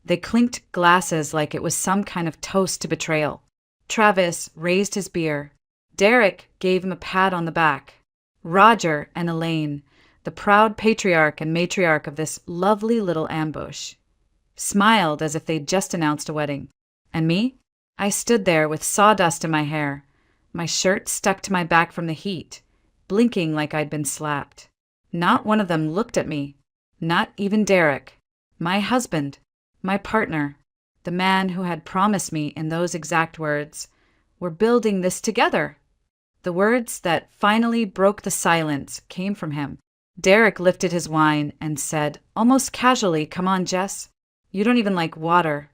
They clinked glasses like it was some kind of toast to betrayal. Travis raised his beer. Derek gave him a pat on the back. Roger and Elaine, the proud patriarch and matriarch of this lovely little ambush, smiled as if they'd just announced a wedding. And me? I stood there with sawdust in my hair, my shirt stuck to my back from the heat, blinking like I'd been slapped. Not one of them looked at me. Not even Derek, my husband, my partner, the man who had promised me in those exact words, "We're building this together." The words that finally broke the silence came from him. Derek lifted his wine and said, almost casually, "Come on, Jess. You don't even like water."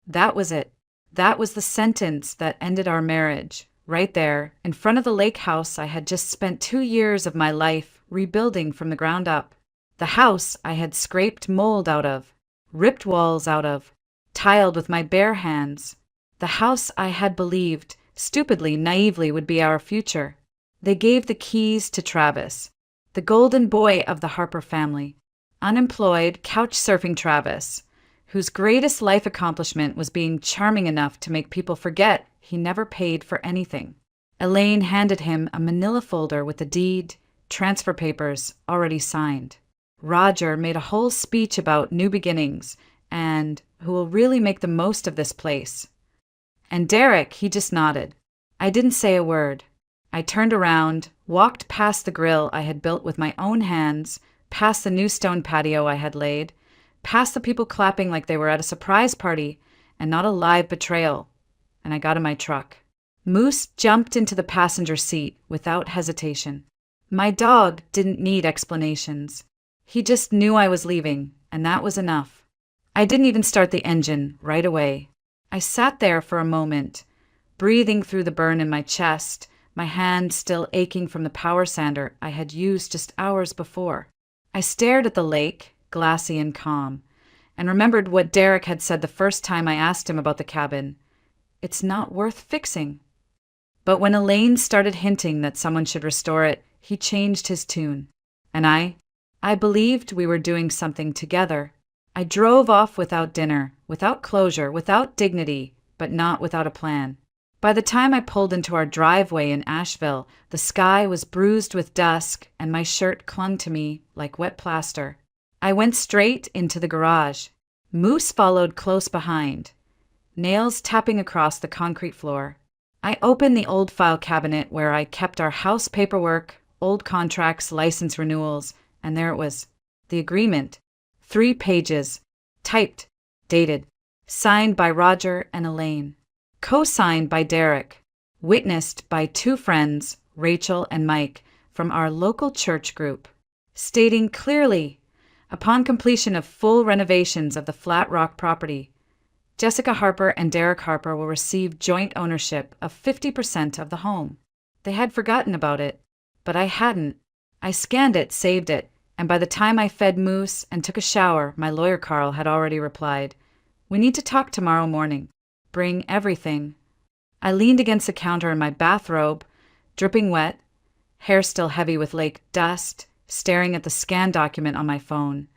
That was it. That was the sentence that ended our marriage, right there, in front of the lake house I had just spent 2 years of my life rebuilding from the ground up. The house I had scraped mold out of, ripped walls out of, tiled with my bare hands. The house I had believed, stupidly, naively, would be our future. They gave the keys to Travis, the golden boy of the Harper family, unemployed, couch-surfing Travis, whose greatest life accomplishment was being charming enough to make people forget he never paid for anything. Elaine handed him a manila folder with the deed, transfer papers already signed. Roger made a whole speech about new beginnings and who will really make the most of this place. And Derek, he just nodded. I didn't say a word. I turned around, walked past the grill I had built with my own hands, past the new stone patio I had laid, past the people clapping like they were at a surprise party and not a live betrayal, and I got in my truck. Moose jumped into the passenger seat without hesitation. My dog didn't need explanations. He just knew I was leaving, and that was enough. I didn't even start the engine right away. I sat there for a moment, breathing through the burn in my chest, my hand still aching from the power sander I had used just hours before. I stared at the lake, glassy and calm, and remembered what Derek had said the first time I asked him about the cabin. It's not worth fixing. But when Elaine started hinting that someone should restore it, he changed his tune. And I believed we were doing something together. I drove off without dinner, without closure, without dignity, but not without a plan. By the time I pulled into our driveway in Asheville, the sky was bruised with dusk and my shirt clung to me like wet plaster. I went straight into the garage. Moose followed close behind, nails tapping across the concrete floor. I opened the old file cabinet where I kept our house paperwork, old contracts, license renewals, and there it was, the agreement. 3 pages, typed, dated, signed by Roger and Elaine, co-signed by Derek, witnessed by 2 friends, Rachel and Mike, from our local church group, stating clearly, upon completion of full renovations of the Flat Rock property, Jessica Harper and Derek Harper will receive joint ownership of 50% of the home. They had forgotten about it, but I hadn't. I scanned it, saved it, and by the time I fed Moose and took a shower, my lawyer Carl had already replied, "We need to talk tomorrow morning. Bring everything." I leaned against the counter in my bathrobe, dripping wet, hair still heavy with lake dust, staring at the scan document on my phone,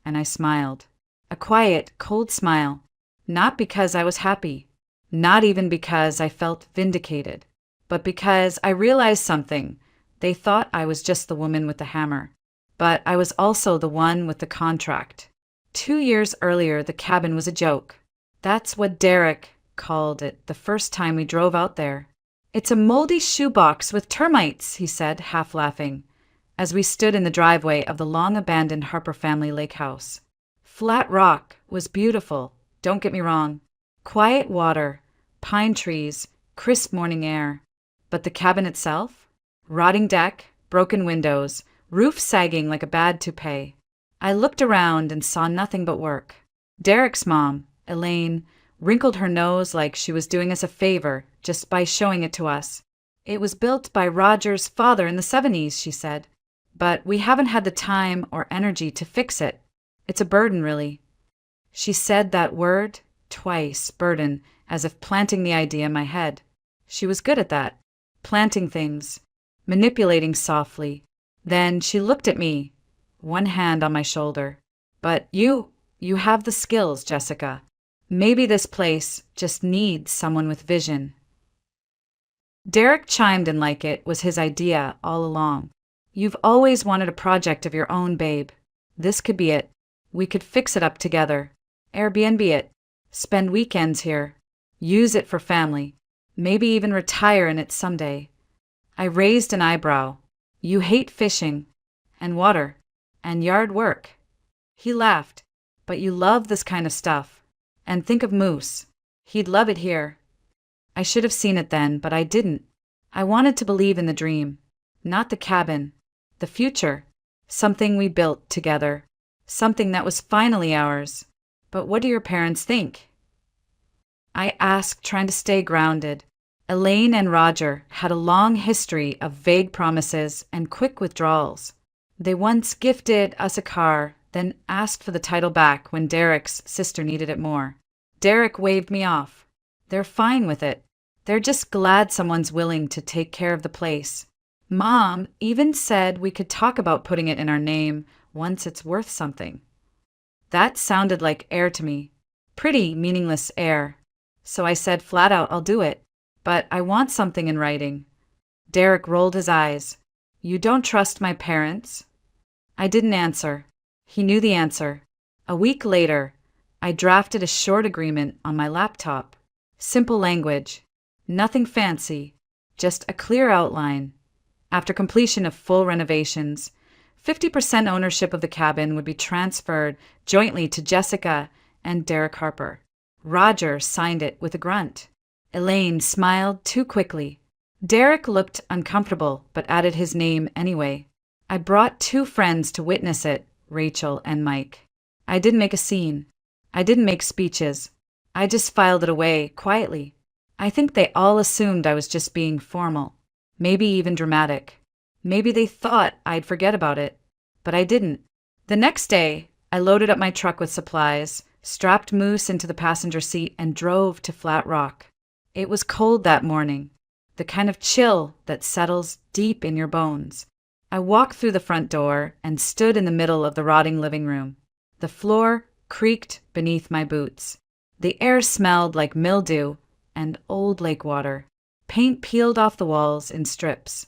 and I smiled. A quiet, cold smile, not because I was happy, not even because I felt vindicated, but because I realized something. They thought I was just the woman with the hammer, but I was also the one with the contract. 2 years earlier, the cabin was a joke. That's what Derek called it the first time we drove out there. "It's a moldy shoebox with termites," he said, half laughing, as we stood in the driveway of the long-abandoned Harper family lake house. Flat Rock was beautiful, don't get me wrong. Quiet water, pine trees, crisp morning air. But the cabin itself? Rotting deck, broken windows, roof sagging like a bad toupee. I looked around and saw nothing but work. Derek's mom, Elaine, wrinkled her nose like she was doing us a favor just by showing it to us. "It was built by Roger's father in the 70s, she said. "But we haven't had the time or energy to fix it. It's a burden, really." She said that word twice, burden, as if planting the idea in my head. She was good at that, planting things, manipulating softly. Then she looked at me, one hand on my shoulder. "But you You have the skills, Jessica. Maybe this place just needs someone with vision. Derek chimed in like it was his idea all along. You've always wanted a project of your own, babe. This could be it. We could fix it up together. Airbnb it. Spend weekends here. Use it for family. Maybe even retire in it someday. I raised an eyebrow. You hate fishing, and water, and yard work. He laughed. But you love this kind of stuff. And think of Moose. He'd love it here. I should have seen it then, but I didn't. I wanted to believe in the dream. Not the cabin. The future. Something we built together. Something that was finally ours. But what do your parents think? I asked, trying to stay grounded. Elaine and Roger had a long history of vague promises and quick withdrawals. They once gifted us a car, then asked for the title back when Derek's sister needed it more. Derek waved me off. They're fine with it. They're just glad someone's willing to take care of the place. Mom even said we could talk about putting it in our name once it's worth something. That sounded like air to me. Pretty meaningless air. So I said flat out, I'll do it. But I want something in writing. Derek rolled his eyes. You don't trust my parents? I didn't answer. He knew the answer. A week later, I drafted a short agreement on my laptop. Simple language. Nothing fancy. Just a clear outline. After completion of full renovations, 50% ownership of the cabin would be transferred jointly to Jessica and Derek Harper. Roger signed it with a grunt. Elaine smiled too quickly. Derek looked uncomfortable, but added his name anyway. I brought 2 friends to witness it, Rachel and Mike. I didn't make a scene. I didn't make speeches. I just filed it away quietly. I think they all assumed I was just being formal, maybe even dramatic. Maybe they thought I'd forget about it, but I didn't. The next day, I loaded up my truck with supplies, strapped Moose into the passenger seat, and drove to Flat Rock. It was cold that morning, the kind of chill that settles deep in your bones. I walked through the front door and stood in the middle of the rotting living room. The floor creaked beneath my boots. The air smelled like mildew and old lake water. Paint peeled off the walls in strips.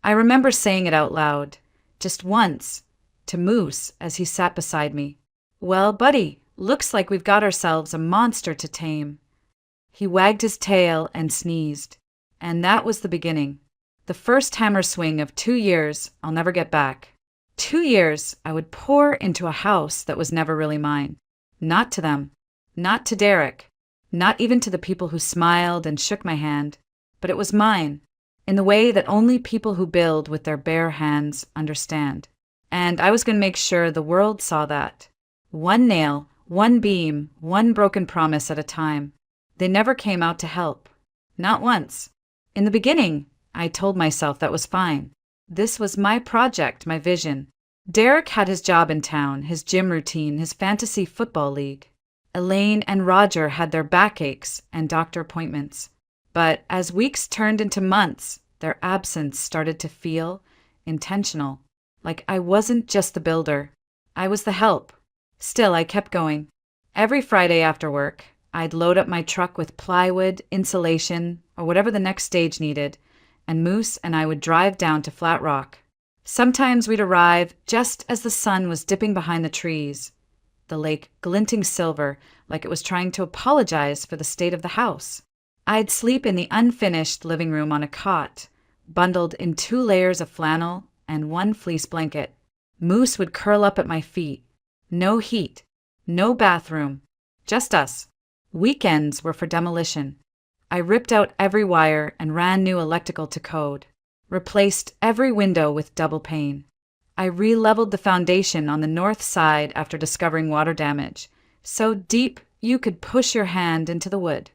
I remember saying it out loud, just once, to Moose as he sat beside me. Well, buddy, looks like we've got ourselves a monster to tame. He wagged his tail and sneezed. And that was the beginning. The first hammer swing of 2 years I'll never get back. 2 years I would pour into a house that was never really mine. Not to them. Not to Derek. Not even to the people who smiled and shook my hand. But it was mine, in the way that only people who build with their bare hands understand. And I was going to make sure the world saw that. One nail, one beam, one broken promise at a time. They never came out to help. Not once. In the beginning, I told myself that was fine. This was my project, my vision. Derek had his job in town, his gym routine, his fantasy football league. Elaine and Roger had their backaches and doctor appointments. But as weeks turned into months, their absence started to feel intentional. Like I wasn't just the builder. I was the help. Still, I kept going. Every Friday after work, I'd load up my truck with plywood, insulation, or whatever the next stage needed, and Moose and I would drive down to Flat Rock. Sometimes we'd arrive just as the sun was dipping behind the trees, the lake glinting silver like it was trying to apologize for the state of the house. I'd sleep in the unfinished living room on a cot, bundled in 2 layers of flannel and 1 fleece blanket. Moose would curl up at my feet. No heat, no bathroom, just us. Weekends were for demolition. I ripped out every wire and ran new electrical to code, replaced every window with double pane. I re-leveled the foundation on the north side after discovering water damage, so deep you could push your hand into the wood.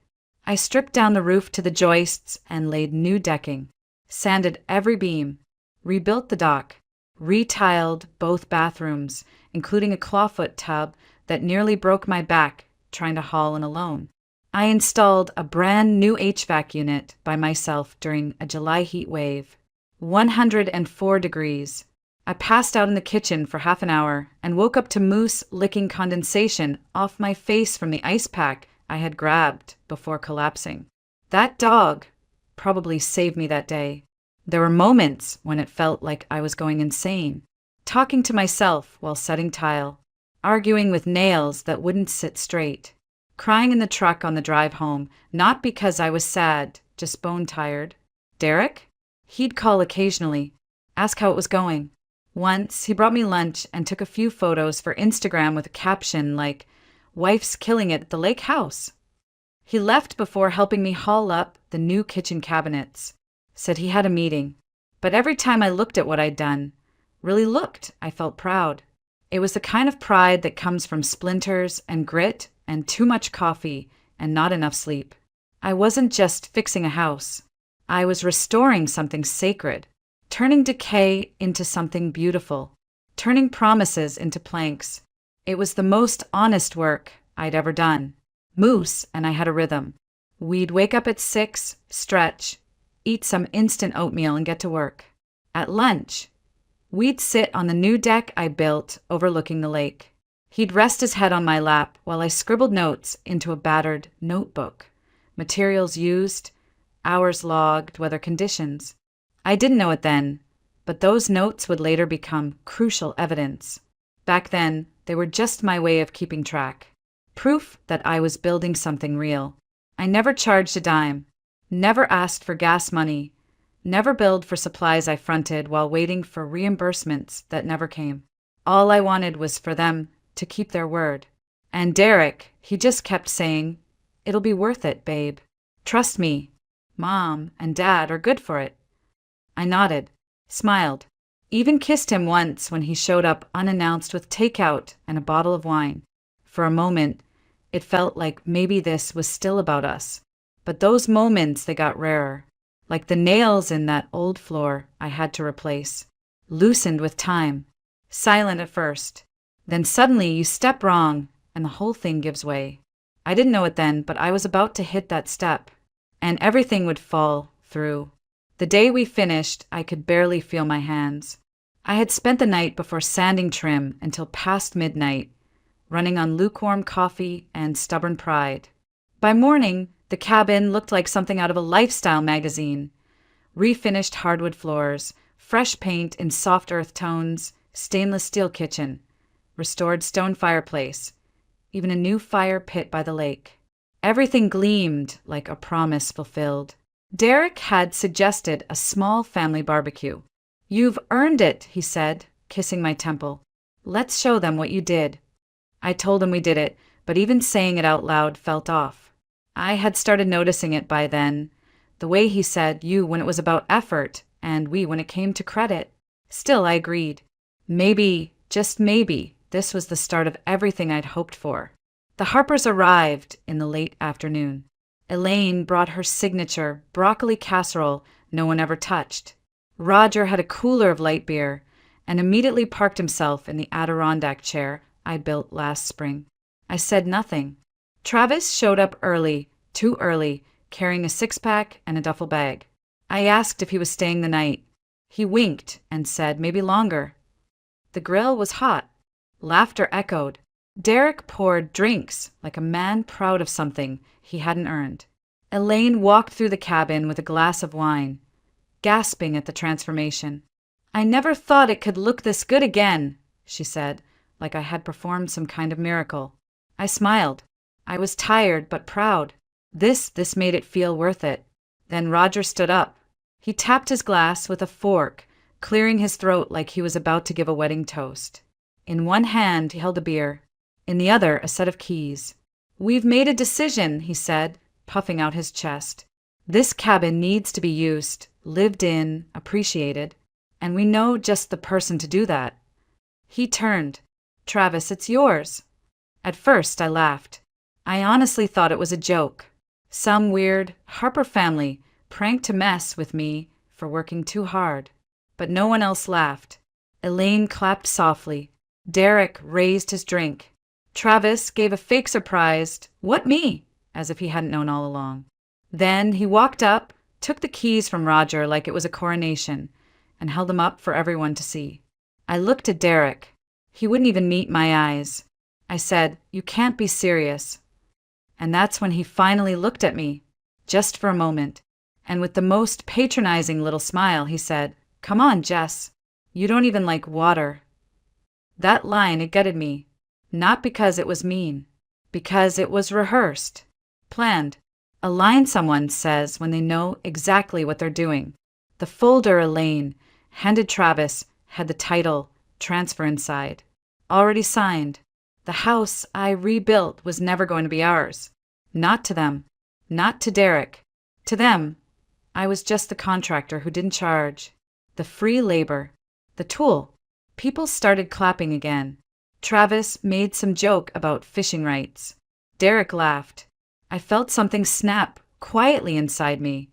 I stripped down the roof to the joists and laid new decking, sanded every beam, rebuilt the dock, retiled both bathrooms, including a clawfoot tub that nearly broke my back trying to haul in alone. I installed a brand new HVAC unit by myself during a July heat wave. 104 degrees. I passed out in the kitchen for half an hour and woke up to Moose licking condensation off my face from the ice pack I had grabbed before collapsing. That dog probably saved me that day. There were moments when it felt like I was going insane, talking to myself while setting tile, arguing with nails that wouldn't sit straight, crying in the truck on the drive home, not because I was sad, just bone-tired. Derek? He'd call occasionally, ask how it was going. Once, he brought me lunch and took a few photos for Instagram with a caption like, "Wife's killing it at the lake house." He left before helping me haul up the new kitchen cabinets. Said he had a meeting. But every time I looked at what I'd done, really looked, I felt proud. It was the kind of pride that comes from splinters and grit and too much coffee and not enough sleep. I wasn't just fixing a house. I was restoring something sacred, turning decay into something beautiful, turning promises into planks. It was the most honest work I'd ever done. Moose and I had a rhythm. We'd wake up at 6, stretch, eat some instant oatmeal and get to work. At lunch, we'd sit on the new deck I built overlooking the lake. He'd rest his head on my lap while I scribbled notes into a battered notebook. Materials used, hours logged, weather conditions. I didn't know it then, but those notes would later become crucial evidence. Back then, they were just my way of keeping track. Proof that I was building something real. I never charged a dime, never asked for gas money, never billed for supplies I fronted while waiting for reimbursements that never came. All I wanted was for them to keep their word. And Derek, he just kept saying, "It'll be worth it, babe. Trust me. Mom and Dad are good for it." I nodded, smiled, even kissed him once when he showed up unannounced with takeout and a bottle of wine. For a moment, it felt like maybe this was still about us. But those moments, they got rarer, like the nails in that old floor I had to replace, loosened with time, silent at first. Then suddenly you step wrong and the whole thing gives way. I didn't know it then, but I was about to hit that step, and everything would fall through. The day we finished, I could barely feel my hands. I had spent the night before sanding trim until past midnight, running on lukewarm coffee and stubborn pride. By morning, the cabin looked like something out of a lifestyle magazine. Refinished hardwood floors, fresh paint in soft earth tones, stainless steel kitchen, restored stone fireplace, even a new fire pit by the lake. Everything gleamed like a promise fulfilled. Derek had suggested a small family barbecue. "You've earned it," he said, kissing my temple. "Let's show them what you did." I told him we did it, but even saying it out loud felt off. I had started noticing it by then, the way he said "you" when it was about effort, and "we" when it came to credit. Still, I agreed. Maybe, just maybe, this was the start of everything I'd hoped for. The Harpers arrived in the late afternoon. Elaine brought her signature broccoli casserole no one ever touched. Roger had a cooler of light beer and immediately parked himself in the Adirondack chair I built last spring. I said nothing. Travis showed up early, too early, carrying a six-pack and a duffel bag. I asked if he was staying the night. He winked and said maybe longer. The grill was hot. Laughter echoed. Derek poured drinks like a man proud of something he hadn't earned. Elaine walked through the cabin with a glass of wine, gasping at the transformation. "I never thought it could look this good again," she said, like I had performed some kind of miracle. I smiled. I was tired but proud. This made it feel worth it. Then Roger stood up. He tapped his glass with a fork, clearing his throat like he was about to give a wedding toast. In one hand he held a beer, in the other a set of keys. "We've made a decision," he said, puffing out his chest. "This cabin needs to be used, lived in, appreciated, and we know just the person to do that." He turned. "Travis, it's yours." At first I laughed. I honestly thought it was a joke. Some weird Harper family prank to mess with me for working too hard. But no one else laughed. Elaine clapped softly. Derek raised his drink. Travis gave a fake surprised, "What me?" as if he hadn't known all along. Then he walked up, took the keys from Roger like it was a coronation, and held them up for everyone to see. I looked at Derek. He wouldn't even meet my eyes. I said, "You can't be serious." And that's when he finally looked at me, just for a moment. And with the most patronizing little smile, he said, "Come on, Jess. You don't even like water." That line, it gutted me. Not because it was mean. Because it was rehearsed. Planned. A line someone says when they know exactly what they're doing. The folder Elaine handed Travis had the title, "Transfer Inside." Already signed. The house I rebuilt was never going to be ours. Not to them. Not to Derek. To them, I was just the contractor who didn't charge. The free labor. The tool. People started clapping again. Travis made some joke about fishing rights. Derek laughed. I felt something snap quietly inside me,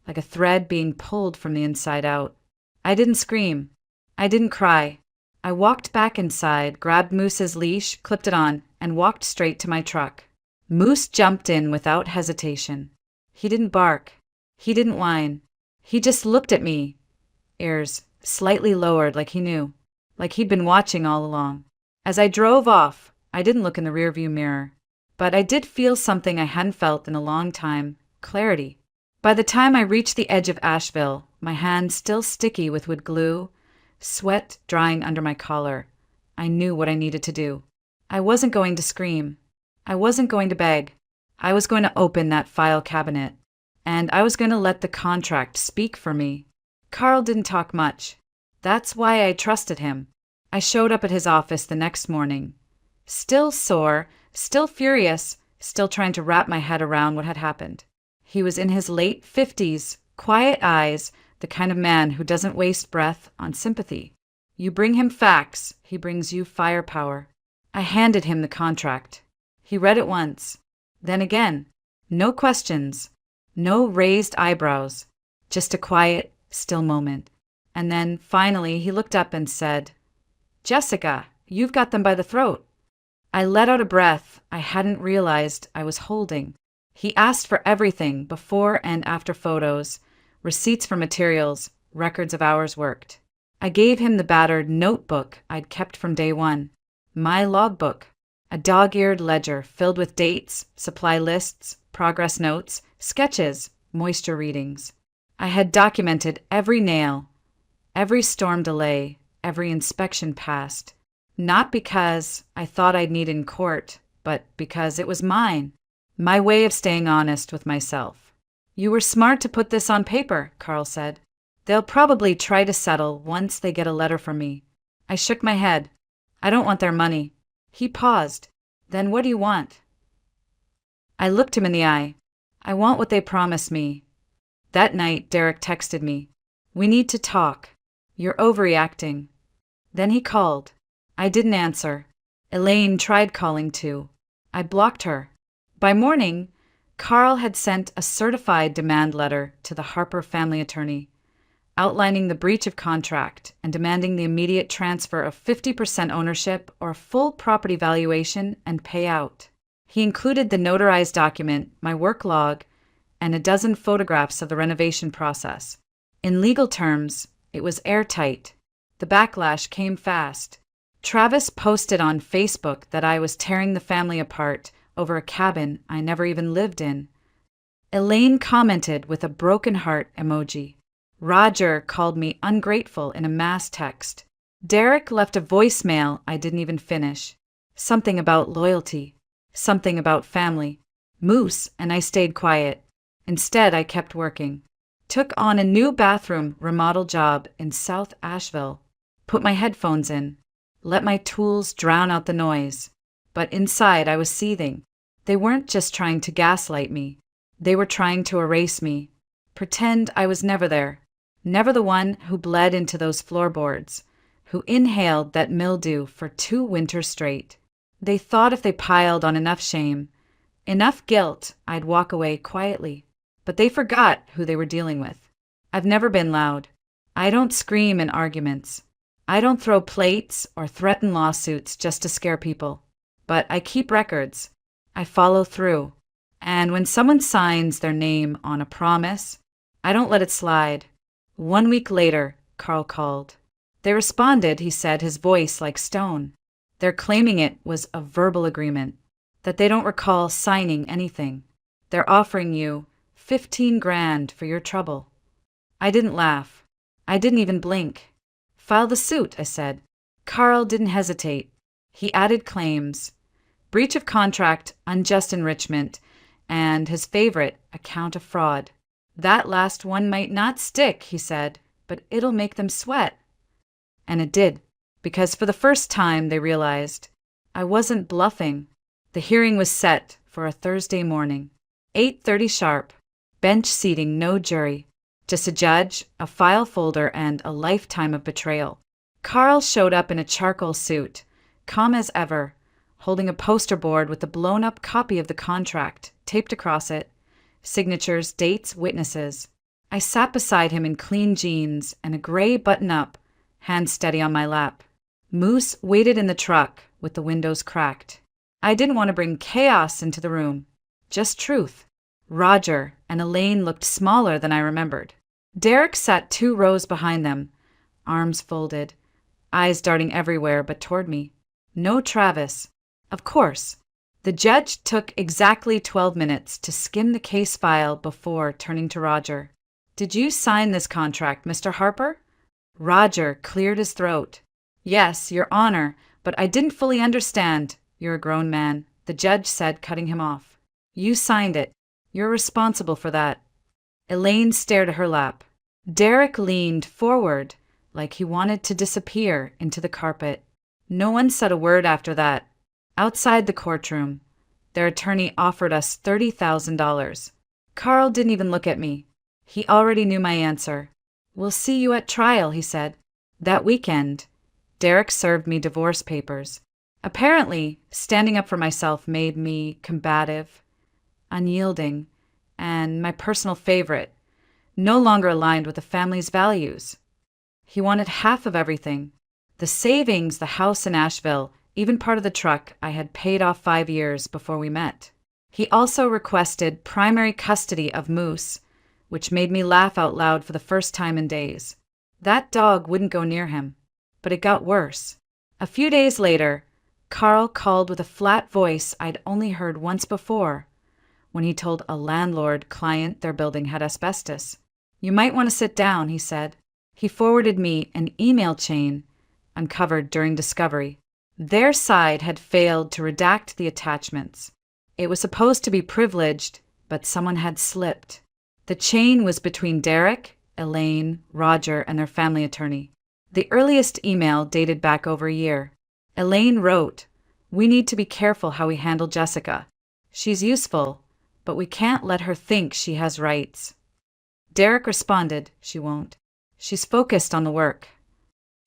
like a thread being pulled from the inside out. I didn't scream. I didn't cry. I walked back inside, grabbed Moose's leash, clipped it on, and walked straight to my truck. Moose jumped in without hesitation. He didn't bark. He didn't whine. He just looked at me, ears slightly lowered like he knew, like he'd been watching all along. As I drove off, I didn't look in the rearview mirror, but I did feel something I hadn't felt in a long time, clarity. By the time I reached the edge of Asheville, my hands still sticky with wood glue, sweat drying under my collar, I knew what I needed to do. I wasn't going to scream. I wasn't going to beg. I was going to open that file cabinet, and I was going to let the contract speak for me. Carl didn't talk much. That's why I trusted him. I showed up at his office the next morning, still sore, still furious, still trying to wrap my head around what had happened. He was in his late 50s, quiet eyes, the kind of man who doesn't waste breath on sympathy. You bring him facts, he brings you firepower. I handed him the contract. He read it once, then again. No questions, no raised eyebrows, just a quiet, still moment. And then, finally, he looked up and said, "Jessica, you've got them by the throat." I let out a breath I hadn't realized I was holding. He asked for everything, before and after photos, receipts for materials, records of hours worked. I gave him the battered notebook I'd kept from day one, my logbook, a dog-eared ledger filled with dates, supply lists, progress notes, sketches, moisture readings. I had documented every nail, every storm delay, every inspection passed, not because I thought I'd need in court, but because it was mine, my way of staying honest with myself. "You were smart to put this on paper," Carl said. "They'll probably try to settle once they get a letter from me." I shook my head. "I don't want their money." He paused. "Then what do you want?" I looked him in the eye. "I want what they promised me." That night, Derek texted me, "We need to talk. You're overreacting." Then he called. I didn't answer. Elaine tried calling too. I blocked her. By morning, Carl had sent a certified demand letter to the Harper family attorney, outlining the breach of contract and demanding the immediate transfer of 50% ownership or full property valuation and payout. He included the notarized document, my work log, and a dozen photographs of the renovation process. In legal terms, it was airtight. The backlash came fast. Travis posted on Facebook that I was tearing the family apart over a cabin I never even lived in. Elaine commented with a broken heart emoji. Roger called me ungrateful in a mass text. Derek left a voicemail I didn't even finish. Something about loyalty. Something about family. Moose and I stayed quiet. Instead, I kept working. Took on a new bathroom remodel job in South Asheville. Put my headphones in. Let my tools drown out the noise. But inside I was seething. They weren't just trying to gaslight me. They were trying to erase me. Pretend I was never there. Never the one who bled into those floorboards. Who inhaled that mildew for 2 winters straight. They thought if they piled on enough shame, enough guilt, I'd walk away quietly. But they forgot who they were dealing with. I've never been loud. I don't scream in arguments. I don't throw plates or threaten lawsuits just to scare people. But I keep records. I follow through. And when someone signs their name on a promise, I don't let it slide. 1 week later, Carl called. They responded, he said, his voice like stone. They're claiming it was a verbal agreement, that they don't recall signing anything. They're offering you 15 grand for your trouble. I didn't laugh. I didn't even blink. File the suit, I said. Carl didn't hesitate. He added claims: breach of contract, unjust enrichment, and his favorite, a count of fraud. That last one might not stick, he said, but it'll make them sweat. And it did, because for the first time they realized I wasn't bluffing. The hearing was set for a Thursday morning, 8:30 sharp, bench seating, no jury, just a judge, a file folder, and a lifetime of betrayal. Carl showed up in a charcoal suit, calm as ever, holding a poster board with a blown-up copy of the contract taped across it, signatures, dates, witnesses. I sat beside him in clean jeans and a gray button-up, hand steady on my lap. Moose waited in the truck with the windows cracked. I didn't want to bring chaos into the room, just truth. Roger and Elaine looked smaller than I remembered. Derek sat 2 rows behind them, arms folded, eyes darting everywhere but toward me. No Travis. Of course. The judge took exactly 12 minutes to skim the case file before turning to Roger. Did you sign this contract, Mr. Harper? Roger cleared his throat. Yes, Your Honor, but I didn't fully understand. You're a grown man, the judge said, cutting him off. You signed it. You're responsible for that. Elaine stared at her lap. Derek leaned forward like he wanted to disappear into the carpet. No one said a word after that. Outside the courtroom, their attorney offered us $30,000. Carl didn't even look at me. He already knew my answer. We'll see you at trial, he said. That weekend, Derek served me divorce papers. Apparently, standing up for myself made me combative, unyielding, and my personal favorite, no longer aligned with the family's values. He wanted half of everything. The savings, the house in Asheville, even part of the truck I had paid off 5 years before we met. He also requested primary custody of Moose, which made me laugh out loud for the first time in days. That dog wouldn't go near him, but it got worse. A few days later, Carl called with a flat voice I'd only heard once before, when he told a landlord client their building had asbestos. You might want to sit down, he said. He forwarded me an email chain uncovered during discovery. Their side had failed to redact the attachments. It was supposed to be privileged, but someone had slipped. The chain was between Derek, Elaine, Roger, and their family attorney. The earliest email dated back over a year. Elaine wrote, "We need to be careful how we handle Jessica. She's useful, but we can't let her think she has rights." Derek responded, "She won't. She's focused on the work."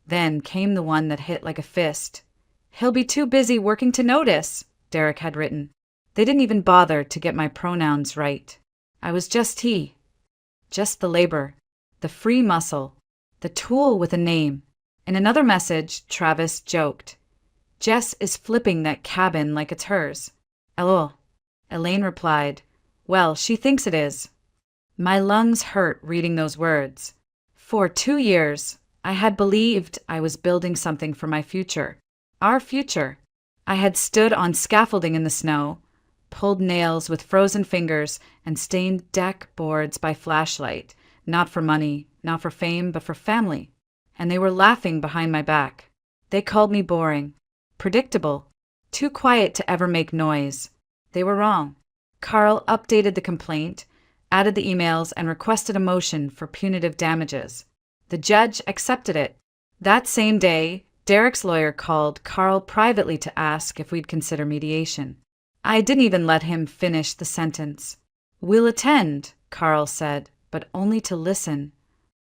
Then came the one that hit like a fist. "He'll be too busy working to notice," Derek had written. They didn't even bother to get my pronouns right. I was just he. Just the labor, the free muscle, the tool with a name. In another message, Travis joked, "Jess is flipping that cabin like it's hers." "LOL." Elaine replied, "Well, she thinks it is." My lungs hurt reading those words. For 2 years, I had believed I was building something for my future. Our future. I had stood on scaffolding in the snow, pulled nails with frozen fingers, and stained deck boards by flashlight, not for money, not for fame, but for family. And they were laughing behind my back. They called me boring, predictable, too quiet to ever make noise. They were wrong. Carl updated the complaint, added the emails, and requested a motion for punitive damages. The judge accepted it. That same day, Derek's lawyer called Carl privately to ask if we'd consider mediation. I didn't even let him finish the sentence. "We'll attend," Carl said, but only to listen.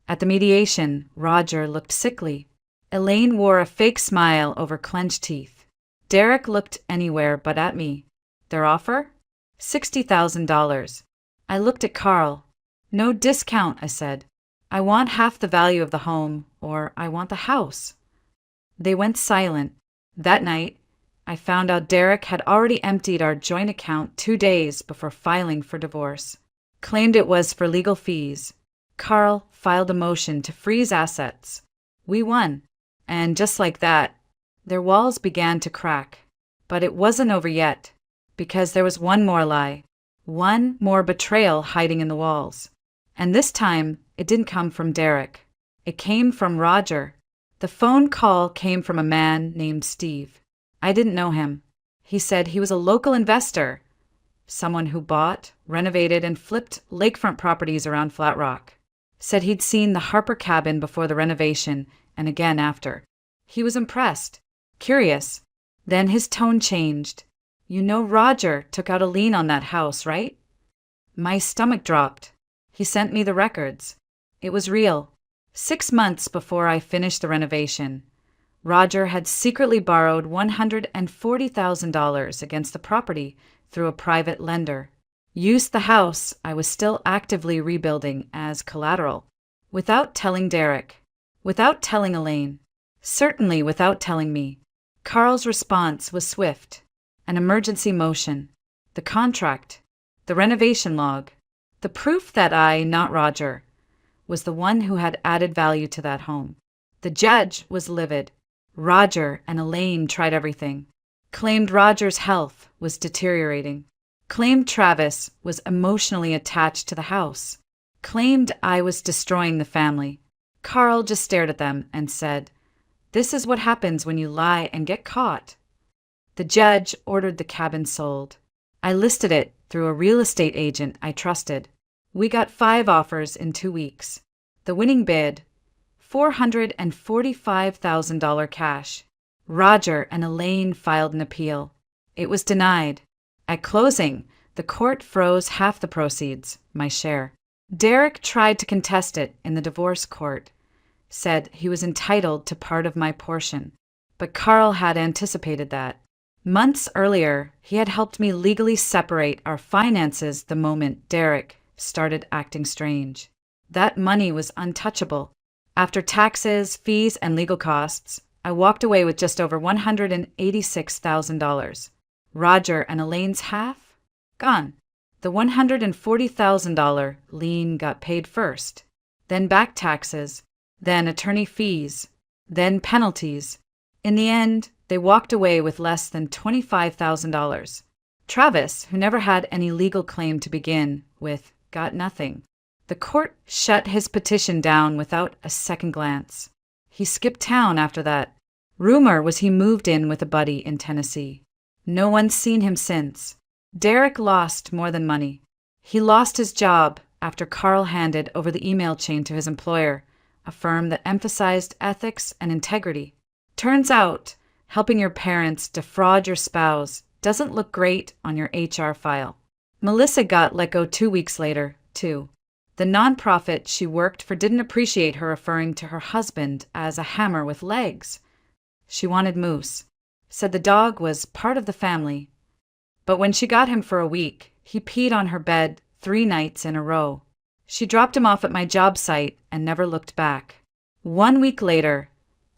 At the mediation, Roger looked sickly. Elaine wore a fake smile over clenched teeth. Derek looked anywhere but at me. Their offer? $60,000. I looked at Carl. "No discount," I said. "I want half the value of the home, or I want the house." They went silent. That night, I found out Derek had already emptied our joint account 2 days before filing for divorce. Claimed it was for legal fees. Carl filed a motion to freeze assets. We won. And just like that, their walls began to crack. But it wasn't over yet, because there was one more lie, one more betrayal hiding in the walls. And this time, it didn't come from Derek. It came from Roger. The phone call came from a man named Steve. I didn't know him. He said he was a local investor, someone who bought, renovated, and flipped lakefront properties around Flat Rock. Said he'd seen the Harper cabin before the renovation and again after. He was impressed, curious. Then his tone changed. You know Roger took out a lien on that house, right? My stomach dropped. He sent me the records. It was real. 6 months before I finished the renovation, Roger had secretly borrowed $140,000 against the property through a private lender. Used the house I was still actively rebuilding as collateral. Without telling Derek. Without telling Elaine. Certainly without telling me. Carl's response was swift. An emergency motion. The contract. The renovation log. The proof that I, not Roger, was the one who had added value to that home. The judge was livid. Roger and Elaine tried everything. Claimed Roger's health was deteriorating. Claimed Travis was emotionally attached to the house. Claimed I was destroying the family. Carl just stared at them and said, "This is what happens when you lie and get caught." The judge ordered the cabin sold. I listed it through a real estate agent I trusted. We got 5 offers in 2 weeks. The winning bid, $445,000 cash. Roger and Elaine filed an appeal. It was denied. At closing, the court froze half the proceeds, my share. Derek tried to contest it in the divorce court, said he was entitled to part of my portion. But Carl had anticipated that. Months earlier, he had helped me legally separate our finances the moment Derek started acting strange. That money was untouchable. After taxes, fees, and legal costs, I walked away with just over $186,000. Roger and Elaine's half? Gone. The $140,000 lien got paid first, then back taxes, then attorney fees, then penalties. In the end, they walked away with less than $25,000. Travis, who never had any legal claim to begin with, got nothing. The court shut his petition down without a second glance. He skipped town after that. Rumor was he moved in with a buddy in Tennessee. No one's seen him since. Derek lost more than money. He lost his job after Carl handed over the email chain to his employer, a firm that emphasized ethics and integrity. Turns out, helping your parents defraud your spouse doesn't look great on your HR file. Melissa got let go 2 weeks later, too. The nonprofit she worked for didn't appreciate her referring to her husband as a hammer with legs. She wanted Moose. Said the dog was part of the family. But when she got him for a week, he peed on her bed 3 nights in a row. She dropped him off at my job site and never looked back. 1 week later,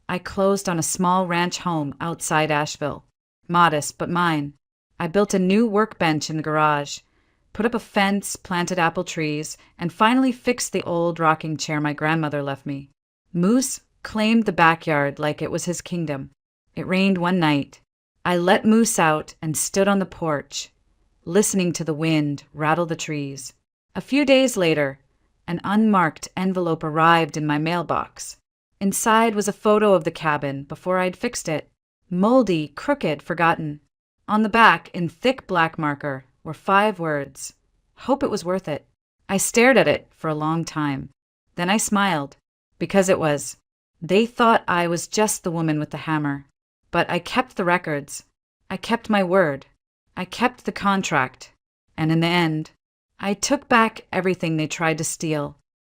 I closed on a small ranch home outside Asheville. Modest, but mine. I built a new workbench in the garage, put up a fence, planted apple trees, and finally fixed the old rocking chair my grandmother left me. Moose claimed the backyard like it was his kingdom. It rained one night. I let Moose out and stood on the porch, listening to the wind rattle the trees. A few days later, an unmarked envelope arrived in my mailbox. Inside was a photo of the cabin before I'd fixed it. Moldy, crooked, forgotten. On the back, in thick black marker, were 5 words. Hope it was worth it. I stared at it for a long time. Then I smiled, because it was. They thought I was just the woman with the hammer. But I kept the records. I kept my word. I kept the contract. And in the end, I took back everything they tried to steal.